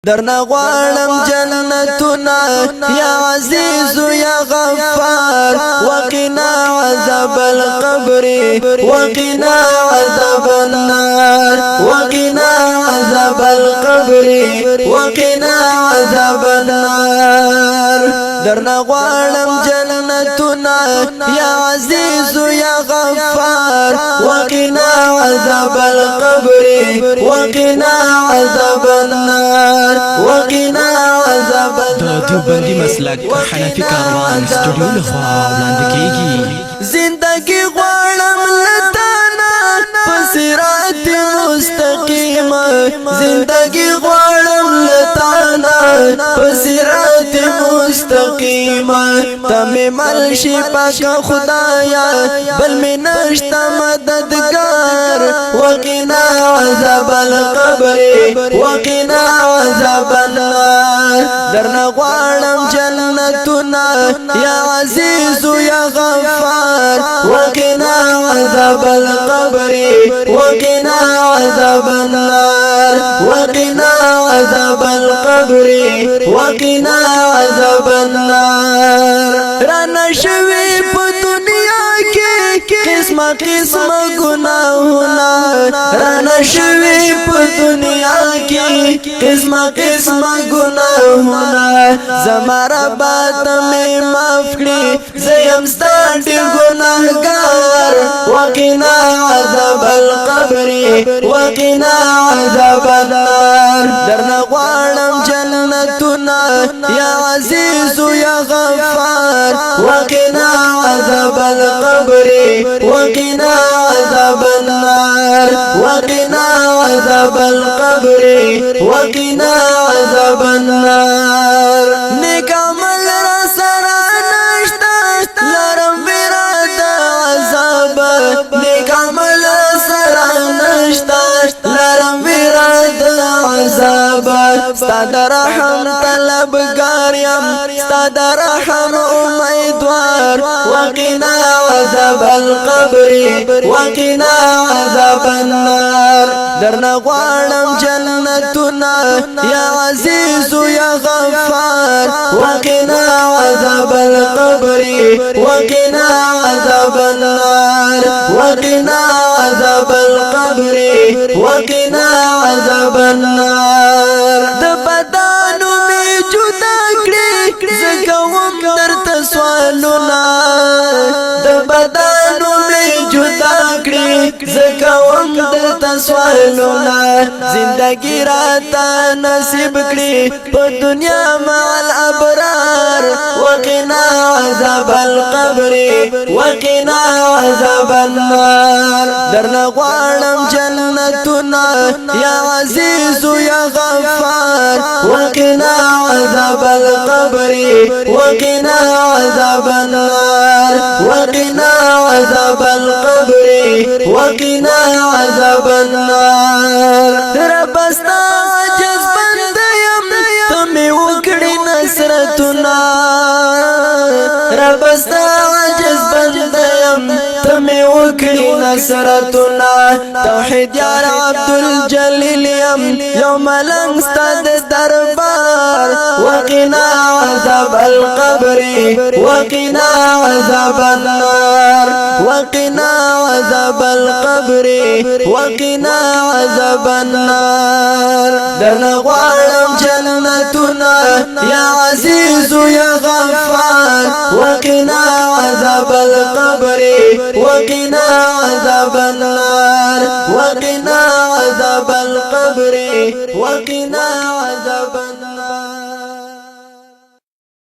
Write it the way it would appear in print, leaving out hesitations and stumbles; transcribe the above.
درنا غوالم جنتنا يا عزيز يا غفار وقنا عذاب القبر وقنا عذاب النار وقنا عذاب القبر وقنا عذاب النار درنا غوالم جنتنا يا عزيز يا غفار وقنا عذاب القبر وقنا عذاب النار وقنا عذاب النار دیوبندی مسلک حنفی کاروان سټوډیو لخوا وړاندې کیږي زندگی غواړم لتانا پسرات مستقیم زندگی غواړم لتانا پسرات مستقیم تم ملشی پاک خدایا بل میں نشتا مددگار وقنا عذاب القبر وقنا عذاب النار درنا غواړم جنتنا یا عزیز یا غفار وقنا عذاب القبر وقنا عذاب النار وقنا عذاب القبر وقنا عذاب النار رانا شوی په دنیا کې قسم قسم گناہونا رانا شوی په دنیا کې قسم قسم گناہونا زمارا بات میں معاف کړي زیم ستاسو گناہگار وقنا عذاب القبر وقنا عذاب النار درنا غواړم جنتنا یا عزیز یا غفار وقنا عذاب القبر وقنا عذاب النار وقنا عذاب القبر وقنا عذاب النار نیک عمل را سره نشتا لرم وراده عذاب نیک عمل سره نشتا لرم وراده عذاب ستا د رحم طلبگار یم ستا د رحم امیدوار وقنا عذاب القبر وقنا عذاب النار درنا غواړم جنتنا یا عزیز یا غفار وقنا عذاب القبر وقنا عذاب النار وقنا عذاب القبر وقنا عذاب النار د بدانو می جدا کړي زګوم درته سوالونه د بدانو می جدا کړي زګوم درته سوالونه زندگی راته نصیب کړي په دنیا مع الابرار وقنا عذاب القبر وقنا عذاب النار درنا غواړم جنتنا یا عزیز یا غفار وقنا عذاب القبر وقنا عذاب النار وقنا عذاب القبر وقنا عذاب النار رب استا عجز بندیم تمی وکړی نصرتنا رب استا عجز بندیم تمی وکړی نصرتنا توحید یار عبدالجلیل یم یوم لنستاد دربار وقنا عذاب القبر وقنا عذاب النار وقنا عذاب القبر وقنا عذاب النار درنا غواړم جنتنا یا عزیز یا غفار وقنا عذاب القبر وقنا عذاب النار وقنا عذاب القبر وقنا عذاب النار